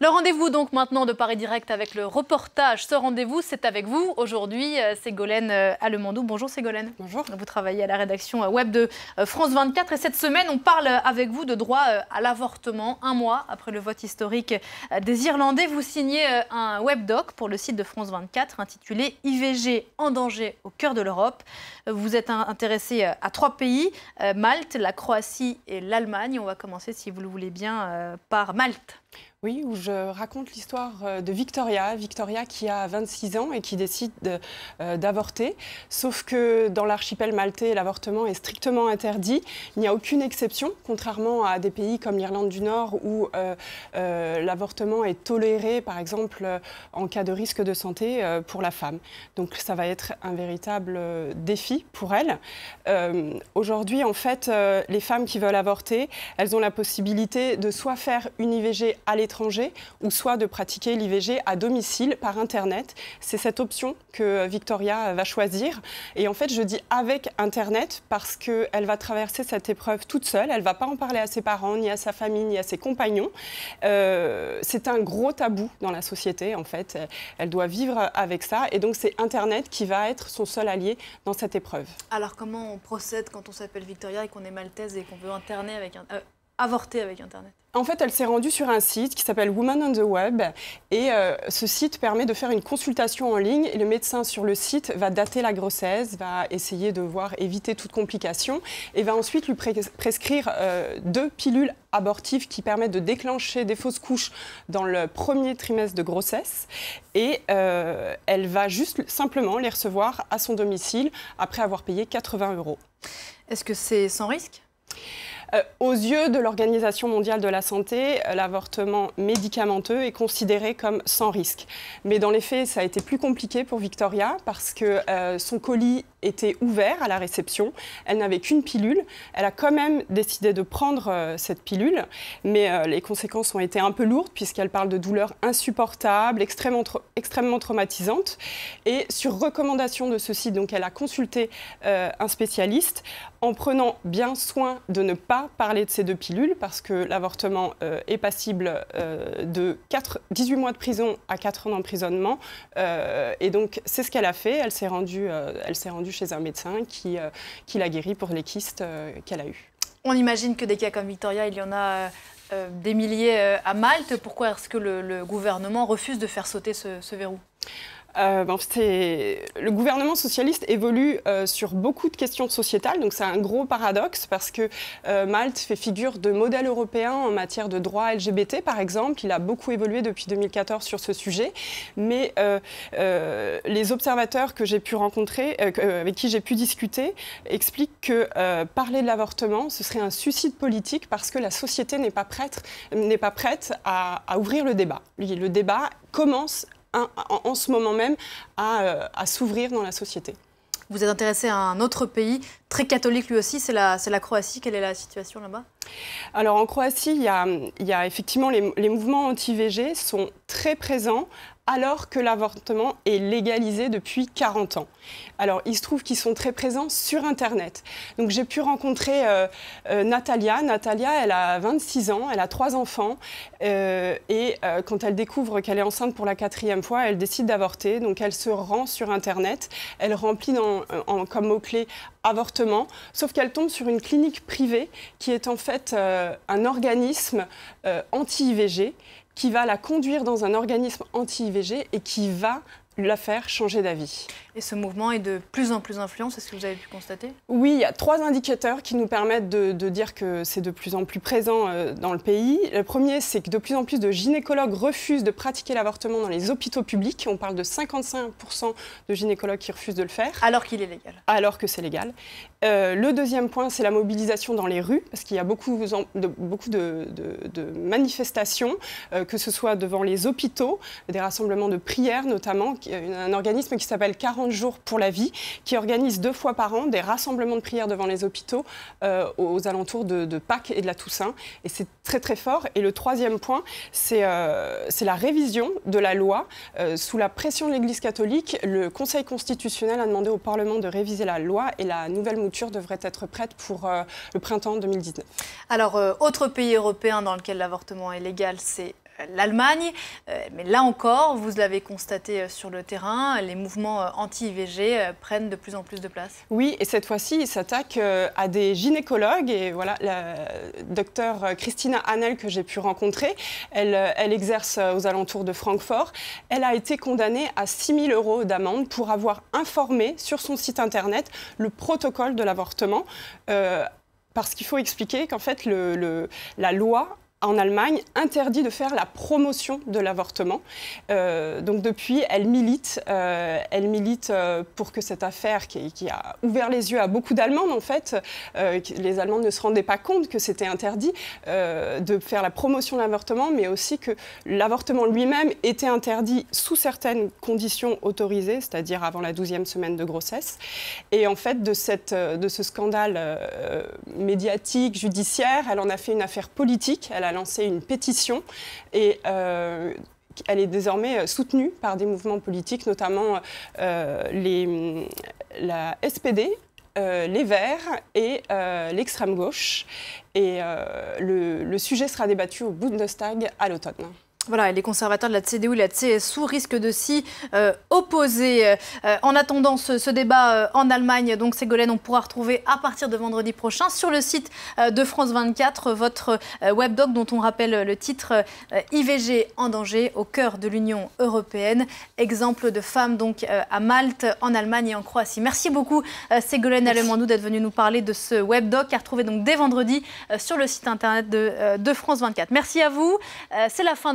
Le rendez-vous donc maintenant de Paris Direct avec le reportage. Ce rendez-vous, c'est avec vous. Aujourd'hui, Ségolène Allemandou. Bonjour Ségolène. Bonjour. Vous travaillez à la rédaction web de France 24 et cette semaine, on parle avec vous de droit à l'avortement. Un mois après le vote historique des Irlandais, vous signez un webdoc pour le site de France 24 intitulé « IVG en danger au cœur de l'Europe ». Vous êtes intéressé à 3 pays, Malte, la Croatie et l'Allemagne. On va commencer, si vous le voulez bien, par Malte. Oui, où je raconte l'histoire de Victoria. Victoria qui a 26 ans et qui décide d'avorter. Sauf que dans l'archipel maltais, l'avortement est strictement interdit. Il n'y a aucune exception, contrairement à des pays comme l'Irlande du Nord où l'avortement est toléré, par exemple, en cas de risque de santé pour la femme. Donc ça va être un véritable défi pour elle. Aujourd'hui, en fait, les femmes qui veulent avorter, elles ont la possibilité de soit faire une IVG à l'étranger, ou soit de pratiquer l'IVG à domicile par Internet. C'est cette option que Victoria va choisir. Et en fait, je dis avec Internet parce qu'elle va traverser cette épreuve toute seule. Elle ne va pas en parler à ses parents, ni à sa famille, ni à ses compagnons. C'est un gros tabou dans la société, en fait. Elle doit vivre avec ça. Et donc, c'est Internet qui va être son seul allié dans cette épreuve. Alors, comment on procède quand on s'appelle Victoria et qu'on est maltaise et qu'on veut avorter avec Internet? En fait, elle s'est rendue sur un site qui s'appelle Woman on the Web et ce site permet de faire une consultation en ligne et le médecin sur le site va dater la grossesse, va essayer de éviter toute complication et va ensuite lui prescrire 2 pilules abortives qui permettent de déclencher des fausses couches dans le premier trimestre de grossesse et elle va juste simplement les recevoir à son domicile après avoir payé 80 €. Est-ce que c'est sans risque ? Aux yeux de l'Organisation mondiale de la santé, l'avortement médicamenteux est considéré comme sans risque. Mais dans les faits, ça a été plus compliqué pour Victoria parce que son colis était ouvert à la réception. Elle n'avait qu'une pilule. Elle a quand même décidé de prendre cette pilule, mais les conséquences ont été un peu lourdes puisqu'elle parle de douleurs insupportables, extrêmement traumatisantes. Et sur recommandation de ce site, donc elle a consulté un spécialiste en prenant bien soin de ne pas parler de ces 2 pilules parce que l'avortement est passible de 18 mois de prison à 4 ans d'emprisonnement. Et donc, c'est ce qu'elle a fait. Elle s'est rendue chez un médecin qui l'a guérie pour les kystes qu'elle a eus. On imagine que des cas comme Victoria, il y en a des milliers à Malte. Pourquoi est-ce que le gouvernement refuse de faire sauter ce verrou ? Le gouvernement socialiste évolue sur beaucoup de questions sociétales, donc c'est un gros paradoxe parce que Malte fait figure de modèle européen en matière de droits LGBT par exemple. Il a beaucoup évolué depuis 2014 sur ce sujet, mais les observateurs que j'ai pu rencontrer, avec qui j'ai pu discuter, expliquent que parler de l'avortement, ce serait un suicide politique parce que la société n'est pas prête à ouvrir le débat. Le débat commence en ce moment même à s'ouvrir dans la société. Vous êtes intéressé à un autre pays, très catholique lui aussi, c'est la Croatie. Quelle est la situation là-bas ? Alors en Croatie, il y a effectivement les mouvements anti-IVG sont très présents alors que l'avortement est légalisé depuis 40 ans. Alors, il se trouve qu'ils sont très présents sur Internet. Donc, j'ai pu rencontrer Natalia. Natalia, elle a 26 ans, elle a 3 enfants. Et quand elle découvre qu'elle est enceinte pour la 4e fois, elle décide d'avorter. Donc, elle se rend sur Internet. Elle remplit comme mot-clé avortement, sauf qu'elle tombe sur une clinique privée qui est en fait un organisme anti-IVG qui va la conduire dans un organisme anti-IVG et qui va la faire changer d'avis. Et ce mouvement est de plus en plus influent, c'est ce que vous avez pu constater ? Oui, il y a 3 indicateurs qui nous permettent de dire que c'est de plus en plus présent dans le pays. Le premier, c'est que de plus en plus de gynécologues refusent de pratiquer l'avortement dans les hôpitaux publics. On parle de 55% de gynécologues qui refusent de le faire. Alors qu'il est légal. Alors que c'est légal. Le deuxième point, c'est la mobilisation dans les rues, parce qu'il y a beaucoup de manifestations, que ce soit devant les hôpitaux, des rassemblements de prières notamment, un organisme qui s'appelle 40 jours pour la vie, qui organise 2 fois par an des rassemblements de prières devant les hôpitaux aux alentours de Pâques et de la Toussaint. Et c'est très très fort. Et le troisième point, c'est la révision de la loi. Sous la pression de l'Église catholique, le Conseil constitutionnel a demandé au Parlement de réviser la loi et la nouvelle mouture devrait être prête pour le printemps 2019. Alors, autre pays européen dans lequel l'avortement est légal, c'est l'Allemagne. Mais là encore, vous l'avez constaté sur le terrain, les mouvements anti-IVG prennent de plus en plus de place. Oui, et cette fois-ci, ils s'attaquent à des gynécologues. Et voilà, la docteure Christina Hanel que j'ai pu rencontrer, elle exerce aux alentours de Francfort. Elle a été condamnée à 6 000 € d'amende pour avoir informé sur son site internet le protocole de l'avortement. Parce qu'il faut expliquer qu'en fait, la loi en Allemagne interdit de faire la promotion de l'avortement. Donc depuis, elle milite pour que cette affaire qui a ouvert les yeux à beaucoup d'Allemandes, en fait, les Allemandes ne se rendaient pas compte que c'était interdit de faire la promotion de l'avortement, mais aussi que l'avortement lui-même était interdit sous certaines conditions autorisées, c'est-à-dire avant la 12e semaine de grossesse. Et en fait, de ce scandale médiatique, judiciaire, elle en a fait une affaire politique. Elle a lancé une pétition et elle est désormais soutenue par des mouvements politiques, notamment la SPD, les Verts et l'extrême gauche. Et le sujet sera débattu au Bundestag à l'automne. Voilà, et les conservateurs de la CDU et la CSU risquent de s'y opposer. En attendant ce débat en Allemagne, donc Ségolène, on pourra retrouver à partir de vendredi prochain sur le site de France 24 votre webdoc dont on rappelle le titre IVG en danger au cœur de l'Union européenne. Exemple de femmes donc à Malte, en Allemagne et en Croatie. Merci beaucoup Ségolène Allemandou d'être venue nous parler de ce webdoc à retrouver donc dès vendredi sur le site internet de France 24. Merci à vous. C'est la fin de